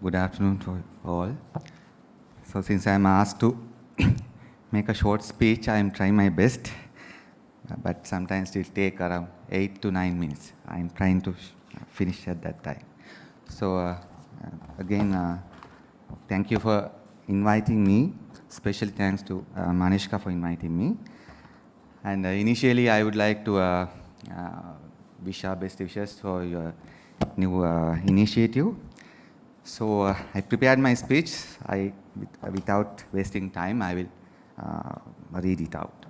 Good afternoon to all. So since I am asked to make a short speech, I am trying my best, but sometimes it will take around 8 to 9 minutes. I am trying to finish at that time. So again, thank you for inviting me. Special thanks to Manishka for inviting me. And initially, I would like to wish our best wishes for your new initiative. So I prepared my speech. Without wasting time, I will read it out.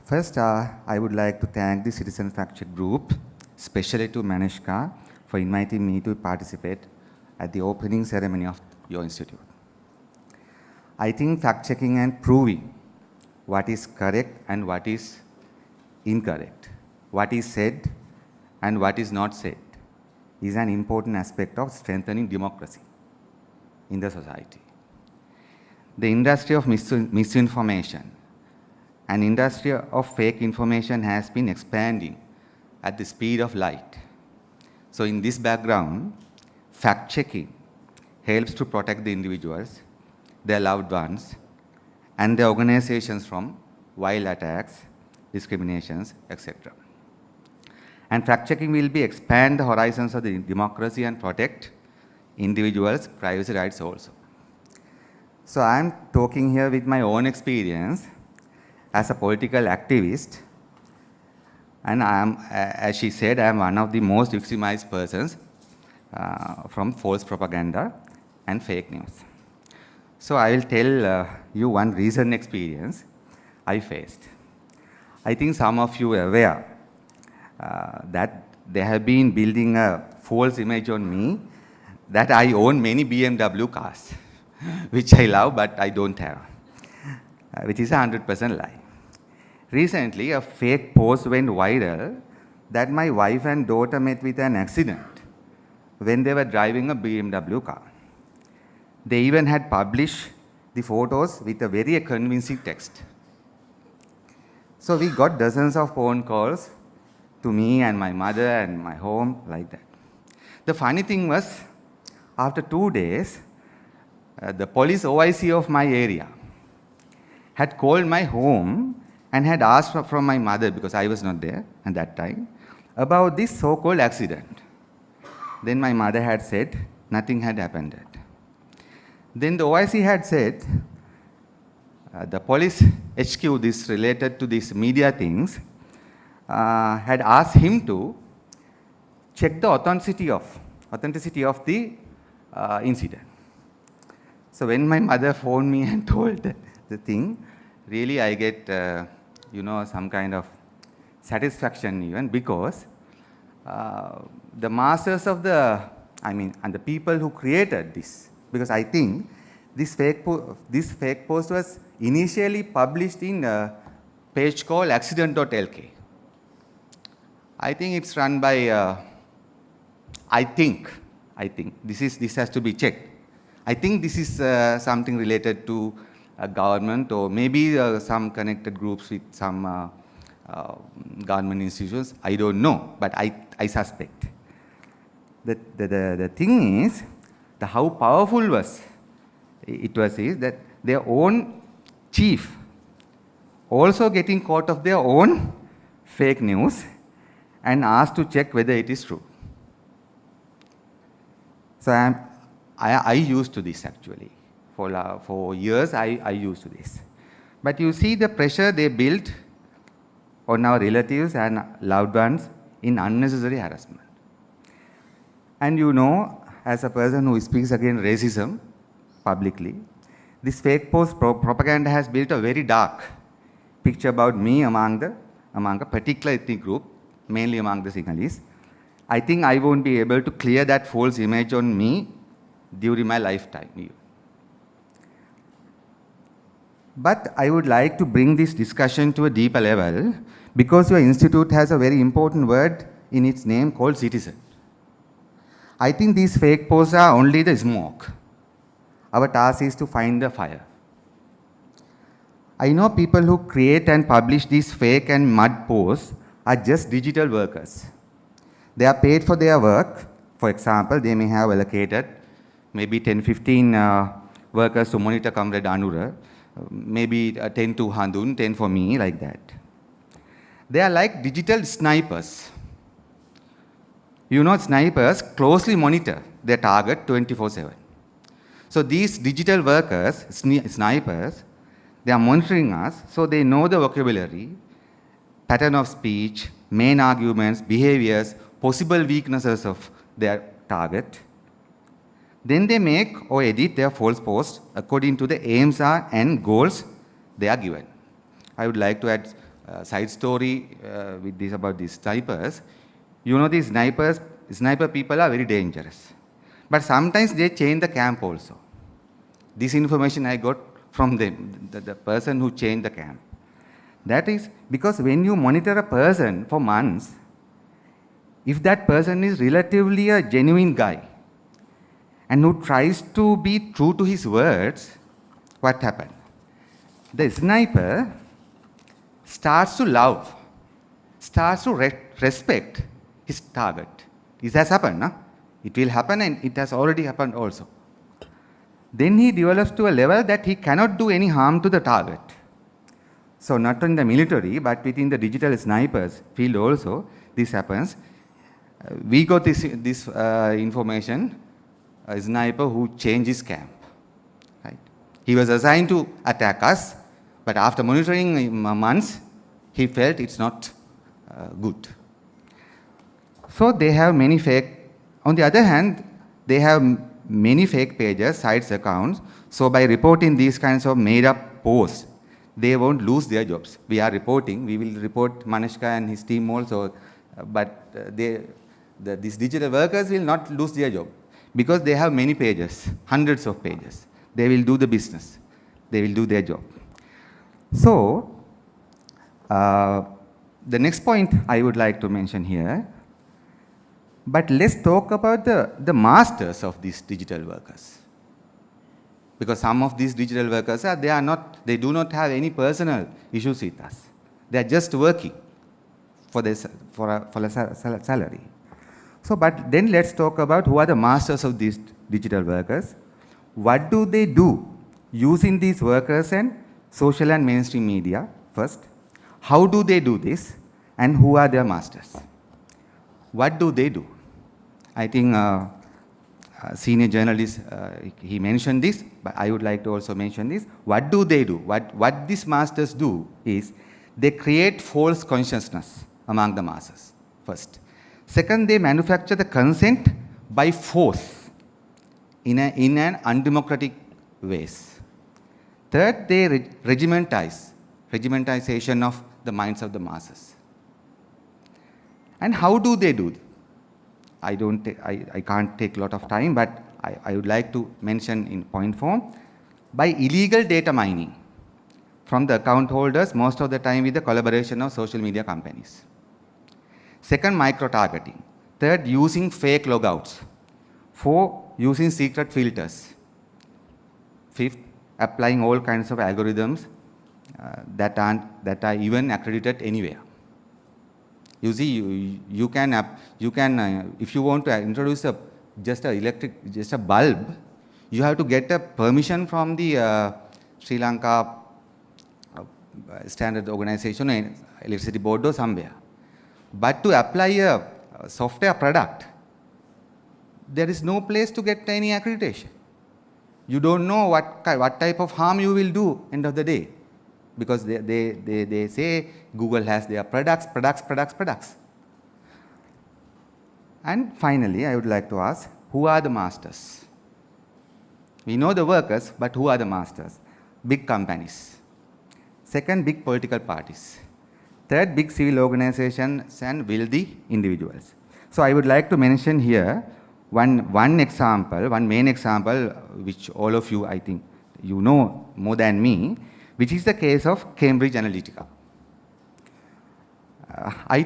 First, I would like to thank the Citizen Fact Check Group, especially to Manishka, for inviting me to participate at the opening ceremony of your institute. I think fact-checking and proving what is correct and what is incorrect, what is said and what is not said, is an important aspect of strengthening democracy in the society. The industry of misinformation and industry of fake information has been expanding at the speed of light. So in this background, fact-checking helps to protect the individuals, their loved ones, and the organizations from vile attacks, discriminations, etc. And fact-checking will be expand the horizons of the democracy and protect individuals' privacy rights also. So I am talking here with my own experience as a political activist, and I am, as she said, I am one of the most victimized persons from false propaganda and fake news. So I will tell you one recent experience I faced. I think some of you are aware that they have been building a false image on me that I own many BMW cars, which I love but I don't have, which is a 100% lie. Recently, a fake post went viral that my wife and daughter met with an accident when they were driving a BMW car. They even had published the photos with a very convincing text. So we got dozens of phone calls to me and my mother and my home like that. The funny thing was, after 2 days, the police OIC of my area had called my home and had asked from my mother, because I was not there at that time, about this so-called accident. Then my mother had said nothing had happened yet. Then the OIC had said, the police HQ, this related to these media things, had asked him to check the authenticity of the incident. So when my mother phoned me and told the thing, really I get some kind of satisfaction even, because the masters of and the people who created this, because I think this fake post was initially published in a page called accident.lk. I think it's run by, I think this has to be checked. I think this is something related to a government, or maybe some connected groups with some government institutions. I don't know, but I suspect. The thing is, how powerful it was is that their own chief also getting caught of their own fake news and asked to check whether it is true. So I used to this actually. For years I used to this. But you see the pressure they built on our relatives and loved ones in unnecessary harassment. And as a person who speaks against racism publicly, this fake post propaganda has built a very dark picture about me among a particular ethnic group, mainly among the Sinhalese. I think I won't be able to clear that false image on me during my lifetime. But I would like to bring this discussion to a deeper level, because your institute has a very important word in its name called citizen. I think these fake posts are only the smoke. Our task is to find the fire. I know people who create and publish these fake and mud posts are just digital workers. They are paid for their work For example, they may have allocated maybe 10, 15 workers to monitor Comrade Anura, maybe 10 to Handun, 10 for me, like that. They are like digital snipers. You know, snipers closely monitor their target 24/7. So these digital workers, snipers, they are monitoring us, so they know the vocabulary, pattern of speech, main arguments, behaviors, possible weaknesses of their target. Then they make or edit their false posts according to the aims and goals they are given. I would like to add a side story with this about these snipers. You know, these sniper people are very dangerous. But sometimes they change the camp also. This information I got from them, the person who changed the camp. That is because when you monitor a person for months, if that person is relatively a genuine guy and who tries to be true to his words, what happened? The sniper starts to love, starts to respect his target. This has happened, no? It will happen, and it has already happened also. Then he develops to a level that he cannot do any harm to the target. So not in the military, but within the digital snipers field also, this happens. We got this information, a sniper who changed his camp. Right? He was assigned to attack us, but after monitoring months, he felt it's not good. So they have many fake. On the other hand, they have many fake pages, sites, accounts. So by reporting these kinds of made-up posts, they won't lose their jobs. We are reporting. We will report Manishka and his team also, but these digital workers will not lose their job because they have many pages, hundreds of pages. They will do the business. They will do their job. So the next point I would like to mention here. But let's talk about the masters of these digital workers. Because some of these digital workers, they do not have any personal issues with us. They are just working for a salary. So, but then let's talk about who are the masters of these digital workers. What do they do using these workers and social and mainstream media first? How do they do this? And who are their masters? What do they do? I think senior journalist, he mentioned this, but I would like to also mention this. What do they do? What these masters do is they create false consciousness among the masses, first. Second, they manufacture the consent by force in an undemocratic ways. Third, they regimentization of the minds of the masses. And how do they do? I can't take a lot of time, but I would like to mention in point form. By illegal data mining from the account holders, most of the time with the collaboration of social media companies. Second, micro-targeting. Third, using fake logouts. Four, using secret filters. Fifth, applying all kinds of algorithms that are even accredited anywhere. You see, you can if you want to introduce just a bulb, you have to get a permission from the Sri Lanka standard organization, electricity board or somewhere. But to apply a software product, there is no place to get any accreditation. You don't know what type of harm you will do end of the day. Because they say Google has their products. And finally, I would like to ask, who are the masters? We know the workers, but who are the masters? Big companies. Second, big political parties. Third, big civil organizations and wealthy individuals. So I would like to mention here one main example, which all of you, I think, you know more than me, which is the case of Cambridge Analytica. I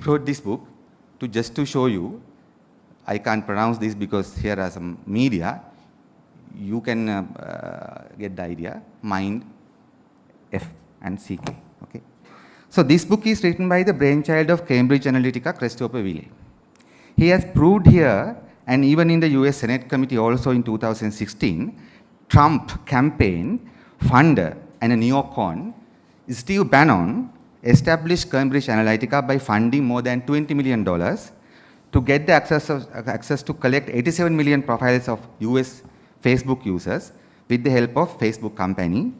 wrote this book just to show you. I can't pronounce this because here are some media. You can get the idea. Mind, F and CK. Okay. So this book is written by the brainchild of Cambridge Analytica, Christopher Willey. He has proved here, and even in the US Senate Committee also in 2016, Trump campaign funder and a neocon, Steve Bannon, established Cambridge Analytica by funding more than $20 million to get the access to collect 87 million profiles of US Facebook users with the help of Facebook company,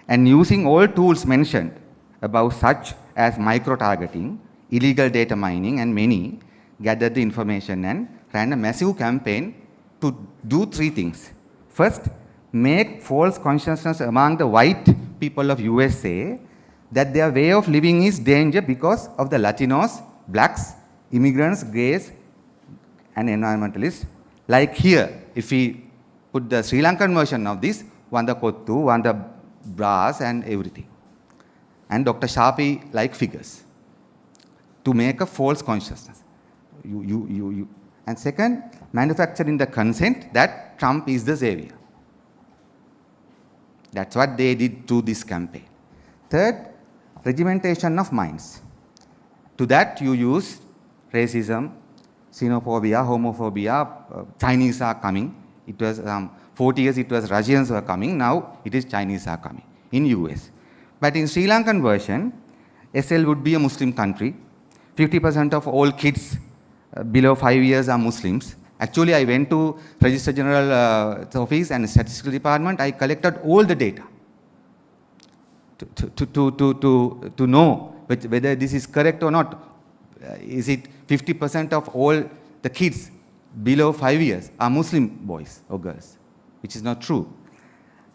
and using all tools mentioned above, such as micro-targeting, illegal data mining, and many, gathered the information and ran a massive campaign to do three things. First, make false consciousness among the white people of USA that their way of living is danger because of the Latinos, blacks, immigrants, gays, and environmentalists. Like here, if we put the Sri Lankan version of this, Wanda Kottu, Wanda Bras, and everything. And Dr. Sharpie-like figures to make a false consciousness. And second, manufacturing the consent that Trump is the savior. That's what they did to this campaign. Third, regimentation of minds. To that you use racism, xenophobia, homophobia, Chinese are coming. It was 40 years it was Russians were coming, now it is Chinese are coming in US. But in Sri Lankan version, SL would be a Muslim country. 50% of all kids below 5 years are Muslims. Actually, I went to Registrar General's office and Statistical Department. I collected all the data to know whether this is correct or not. Is it 50% of all the kids below 5 years are Muslim boys or girls, which is not true.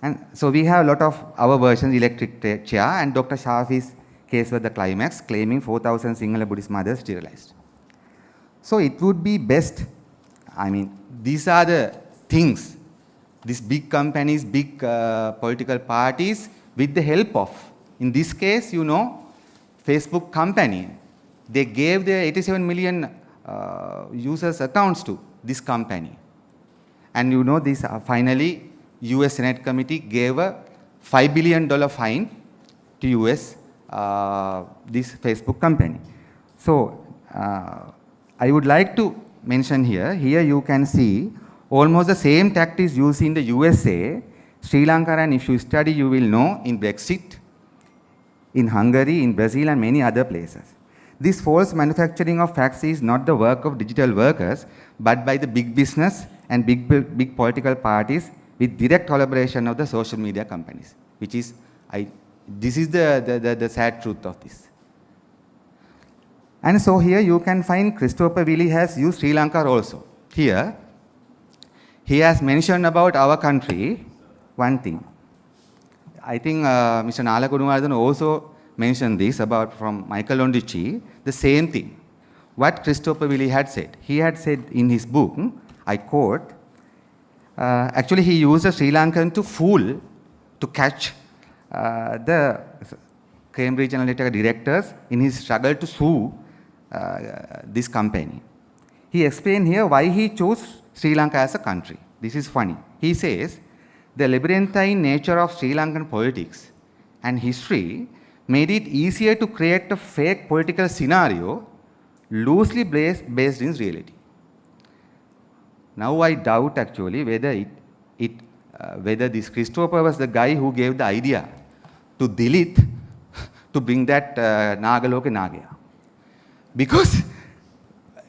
And so we have a lot of our versions, electric chair, and Dr. Shafi's case was the climax, claiming 4,000 Sinhala Buddhist mothers sterilized. So it would be best, I mean, these are the things, these big companies, big political parties, with the help of, in this case, you know, Facebook company, they gave their 87 million users accounts to this company. And you know, this finally, US Senate Committee gave a $5 billion fine to US, this Facebook company. So I would like to mention here you can see almost the same tactics used in the USA, Sri Lanka, and if you study, you will know in Brexit, in Hungary, in Brazil, and many other places. This false manufacturing of facts is not the work of digital workers, but by the big business and big political parties with direct collaboration of the social media companies, which is, this is the sad truth of this. And so here you can find Christopher Willie has used Sri Lanka also. Here, he has mentioned about our country one thing. I think Mr. Nala Kunumardhan also mentioned this about from Michael Ondichi, the same thing. What Christopher Willie had said. He had said in his book, I quote, actually he used a Sri Lankan to fool, to catch the Cambridge Analytica directors in his struggle to sue this company. He explained here why he chose Sri Lanka as a country. This is funny. He says, the labyrinthine nature of Sri Lankan politics and history made it easier to create a fake political scenario loosely based in reality. Now I doubt actually whether whether this Christopher was the guy who gave the idea to Dilith to bring that Nagaloka Nagaya. Because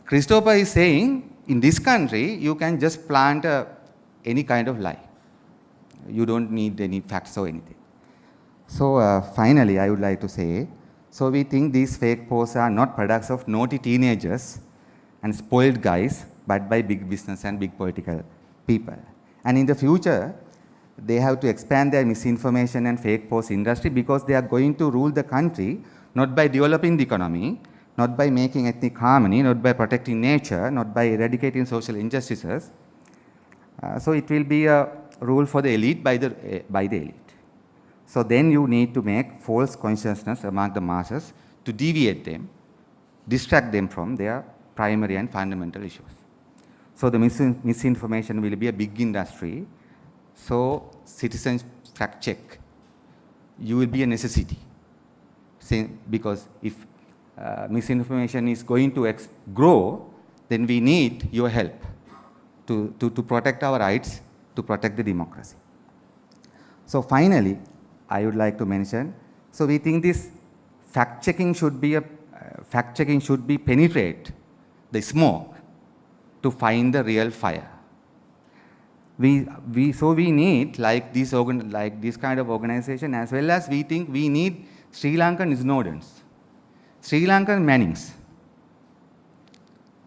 Christopher is saying, in this country, you can just plant any kind of lie. You don't need any facts or anything. So finally, I would like to say, so we think these fake posts are not products of naughty teenagers and spoiled guys, but by big business and big political people. And in the future, they have to expand their misinformation and fake post industry because they are going to rule the country not by developing the economy, not by making ethnic harmony, not by protecting nature, not by eradicating social injustices. So it will be a rule for the elite by the elite. So then you need to make false consciousness among the masses to deviate them, distract them from their primary and fundamental issues. So the misinformation will be a big industry. So citizens fact check, you will be a necessity. Because if misinformation is going to grow, then we need your help to protect our rights, to protect the democracy. So finally, I would like to mention, so we think this fact-checking should be penetrate the smoke to find the real fire. So we need like this kind of organization, as well as we think we need Sri Lankan Snowdens, Sri Lankan Mannings,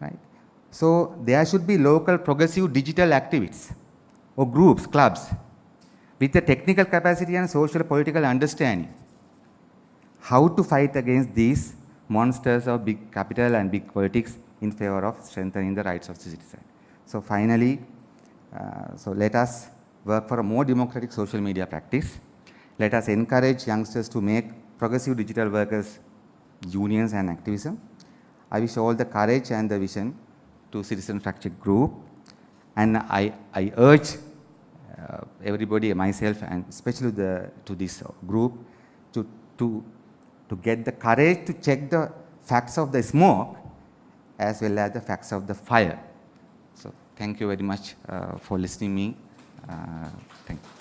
right? So there should be local progressive digital activists or groups, clubs, with the technical capacity and social political understanding how to fight against these monsters of big capital and big politics in favor of strengthening the rights of the citizen. So finally, so let us work for a more democratic social media practice. Let us encourage youngsters to make progressive digital workers unions and activism. I wish all the courage and the vision to Citizen Fact Check Group, and I urge everybody, myself, and especially to this group, to get the courage to check the facts of the smoke as well as the facts of the fire. So thank you very much for listening me. Thank you.